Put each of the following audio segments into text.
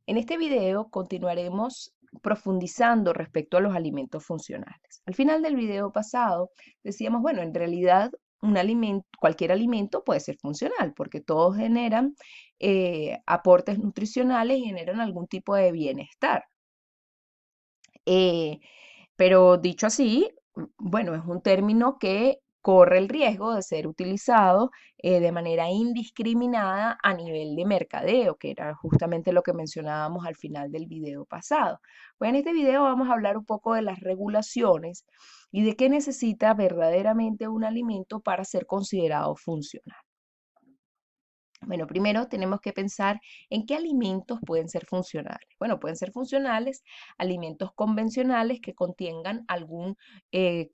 En este video continuaremos profundizando respecto a los alimentos funcionales. Al final del video pasado decíamos, bueno, en realidad cualquier alimento puede ser funcional porque todos generan aportes nutricionales y generan algún tipo de bienestar. Eh, pero dicho así, bueno, es un término que corre el riesgo de ser utilizado de manera indiscriminada a nivel de mercadeo, que era justamente lo que mencionábamos al final del video pasado. Pues en este video vamos a hablar un poco de las regulaciones y de qué necesita verdaderamente un alimento para ser considerado funcional. Bueno, primero tenemos que pensar en qué alimentos pueden ser funcionales. Bueno, pueden ser funcionales alimentos convencionales que contengan algún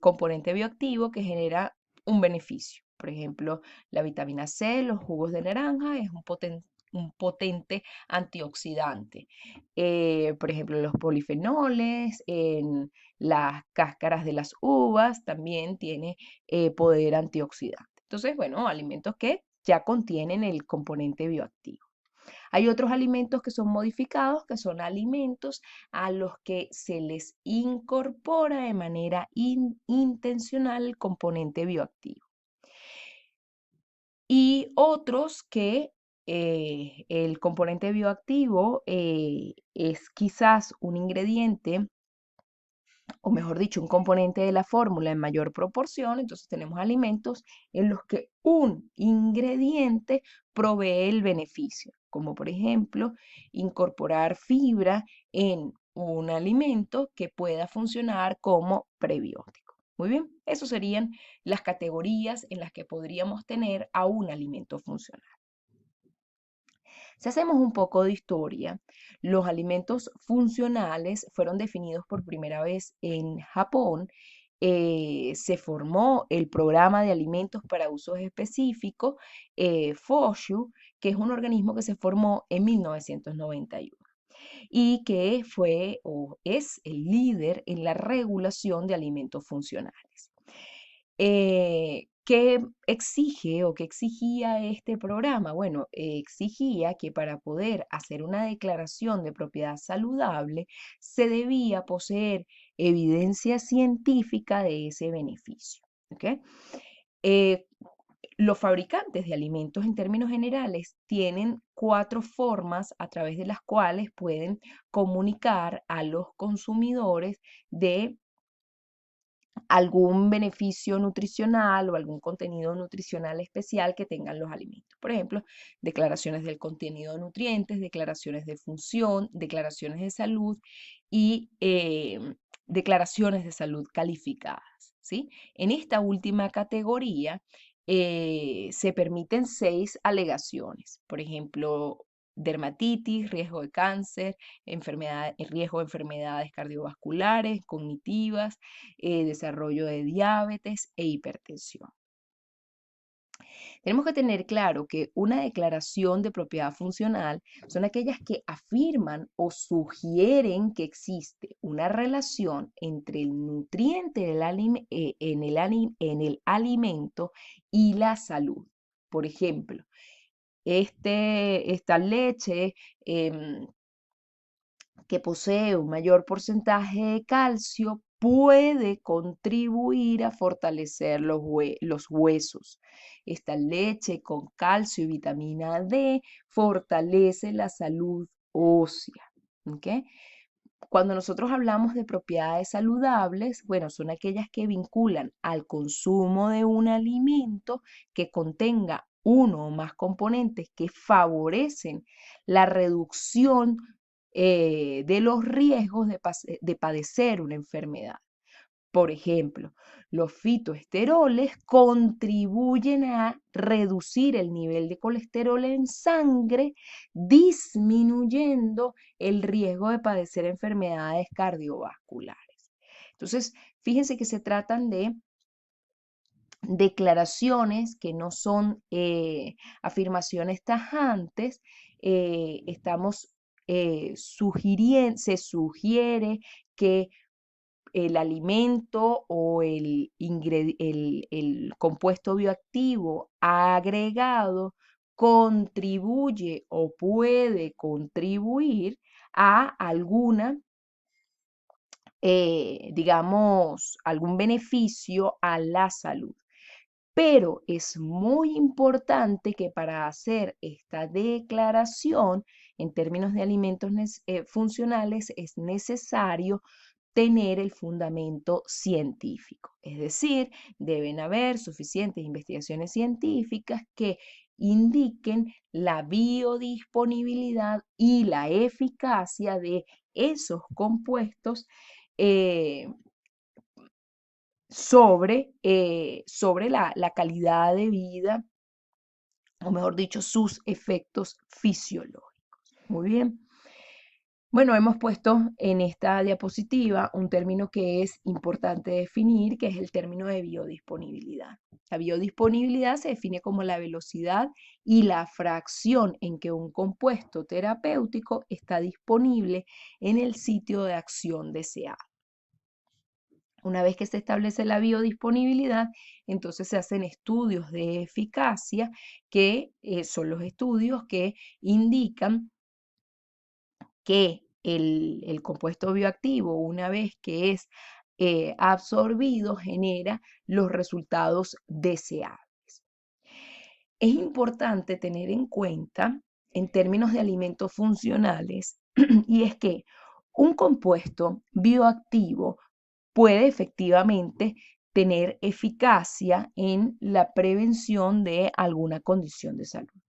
componente bioactivo que genera un beneficio. Por ejemplo, la vitamina C, los jugos de naranja, es un potente antioxidante. Por ejemplo, los polifenoles en las cáscaras de las uvas también tiene poder antioxidante. Entonces, bueno, alimentos que ya contienen el componente bioactivo. Hay otros alimentos que son modificados, que son alimentos a los que se les incorpora de manera intencional el componente bioactivo. Y otros que el componente bioactivo es quizás un ingrediente o mejor dicho, un componente de la fórmula en mayor proporción, entonces tenemos alimentos en los que un ingrediente provee el beneficio, como por ejemplo incorporar fibra en un alimento que pueda funcionar como prebiótico. Muy bien, esas serían las categorías en las que podríamos tener a un alimento funcional. Si hacemos un poco de historia, los alimentos funcionales fueron definidos por primera vez en Japón. Se formó el programa de alimentos para usos específicos, FOSHU, que es un organismo que se formó en 1991 y que fue o es el líder en la regulación de alimentos funcionales. ¿Qué exige o qué exigía este programa? Bueno, exigía que para poder hacer una declaración de propiedad saludable se debía poseer evidencia científica de ese beneficio. ¿Ok? Eh, los fabricantes de alimentos en términos generales tienen cuatro formas a través de las cuales pueden comunicar a los consumidores de algún beneficio nutricional o algún contenido nutricional especial que tengan los alimentos. Por ejemplo, declaraciones del contenido de nutrientes, declaraciones de función, declaraciones de salud y declaraciones de salud calificadas, ¿sí? En esta última categoría se permiten 6 alegaciones. Por ejemplo, dermatitis, riesgo de cáncer, riesgo de enfermedades cardiovasculares, cognitivas, desarrollo de diabetes e hipertensión. Tenemos que tener claro que una declaración de propiedad funcional son aquellas que afirman o sugieren que existe una relación entre el nutriente en el alimento y la salud. Por ejemplo, esta leche que posee un mayor porcentaje de calcio puede contribuir a fortalecer los huesos. Esta leche con calcio y vitamina D fortalece la salud ósea. ¿Ok? Cuando nosotros hablamos de propiedades saludables, bueno, son aquellas que vinculan al consumo de un alimento que contenga uno o más componentes que favorecen la reducción de los riesgos de padecer una enfermedad. Por ejemplo, los fitoesteroles contribuyen a reducir el nivel de colesterol en sangre, disminuyendo el riesgo de padecer enfermedades cardiovasculares. Entonces, fíjense que se tratan de declaraciones que no son afirmaciones tajantes. Estamos sugiriendo, se sugiere que el alimento o el compuesto bioactivo agregado contribuye o puede contribuir a alguna, digamos, algún beneficio a la salud. Pero es muy importante que para hacer esta declaración en términos de alimentos funcionales es necesario tener el fundamento científico. Es decir, deben haber suficientes investigaciones científicas que indiquen la biodisponibilidad y la eficacia de esos compuestos eh, sobre la calidad de vida, o mejor dicho, sus efectos fisiológicos. Muy bien. Bueno, hemos puesto en esta diapositiva un término que es importante definir, que es el término de biodisponibilidad. La biodisponibilidad se define como la velocidad y la fracción en que un compuesto terapéutico está disponible en el sitio de acción deseado. Una vez que se establece la biodisponibilidad, entonces se hacen estudios de eficacia, que son los estudios que indican que el compuesto bioactivo, una vez que es absorbido, genera los resultados deseados. Es importante tener en cuenta, en términos de alimentos funcionales, y es que un compuesto bioactivo puede efectivamente tener eficacia en la prevención de alguna condición de salud.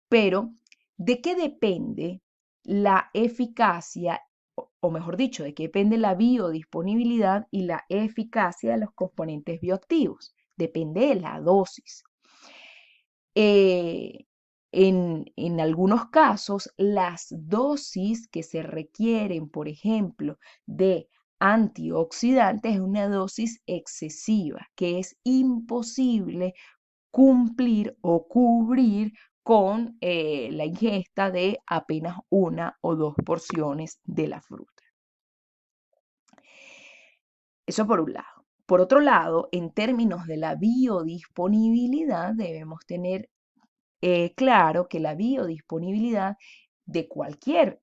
Pero, ¿de qué depende la eficacia, o mejor dicho, de qué depende la biodisponibilidad y la eficacia de los componentes bioactivos? Depende de la dosis. Eh, en algunos casos, las dosis que se requieren, por ejemplo, de antioxidantes es una dosis excesiva, que es imposible cumplir o cubrir con la ingesta de apenas una o dos porciones de la fruta. Eso por un lado. Por otro lado, en términos de la biodisponibilidad, debemos tener claro que la biodisponibilidad de cualquier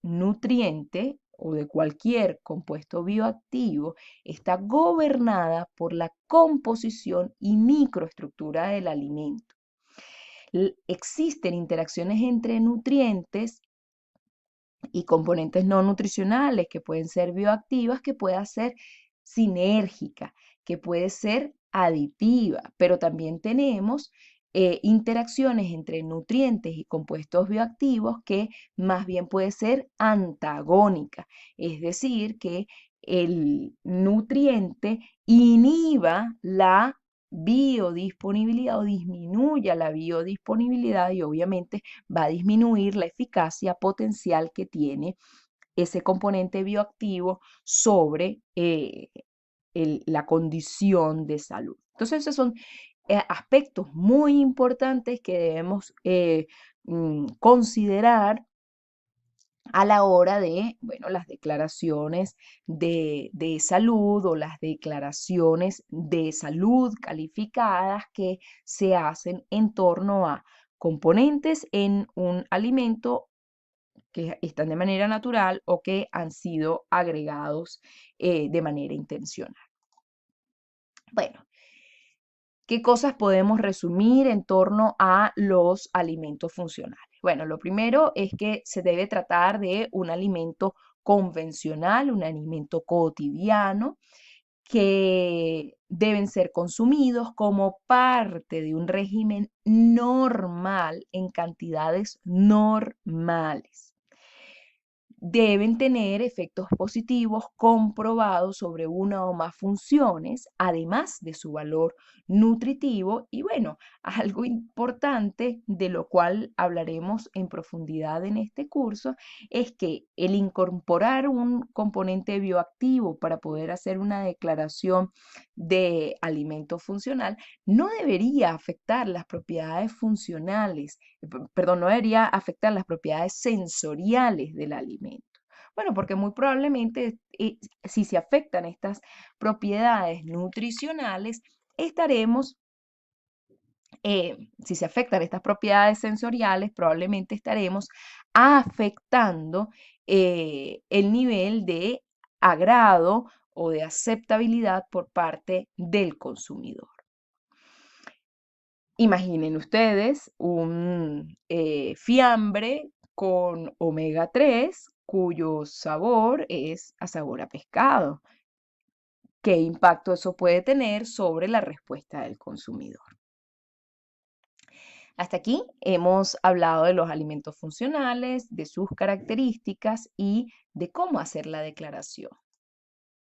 nutriente o de cualquier compuesto bioactivo está gobernada por la composición y microestructura del alimento. Existen interacciones entre nutrientes y componentes no nutricionales que pueden ser bioactivas, que puede ser sinérgica, que puede ser aditiva, pero también tenemos interacciones entre nutrientes y compuestos bioactivos que más bien puede ser antagónica, es decir, que el nutriente inhiba la biodisponibilidad o disminuya la biodisponibilidad y obviamente va a disminuir la eficacia potencial que tiene ese componente bioactivo sobre la condición de salud. Entonces, esos son aspectos muy importantes que debemos considerar a la hora de, bueno, las declaraciones de salud o las declaraciones de salud calificadas que se hacen en torno a componentes en un alimento que están de manera natural o que han sido agregados de manera intencional. Bueno, ¿qué cosas podemos resumir en torno a los alimentos funcionales? Bueno, lo primero es que se debe tratar de un alimento convencional, un alimento cotidiano, que deben ser consumidos como parte de un régimen normal en cantidades normales. Deben tener efectos positivos comprobados sobre una o más funciones, además de su valor nutritivo. Y bueno, algo importante de lo cual hablaremos en profundidad en este curso es que el incorporar un componente bioactivo para poder hacer una declaración de alimento funcional no debería afectar las propiedades funcionales, perdón, no debería afectar las propiedades sensoriales del alimento. Bueno, porque muy probablemente si se afectan estas propiedades nutricionales, estaremos Si se afectan estas propiedades sensoriales, probablemente estaremos afectando el nivel de agrado o de aceptabilidad por parte del consumidor. Imaginen ustedes un fiambre con omega 3 cuyo sabor es a sabor a pescado. ¿Qué impacto eso puede tener sobre la respuesta del consumidor? Hasta aquí hemos hablado de los alimentos funcionales, de sus características y de cómo hacer la declaración.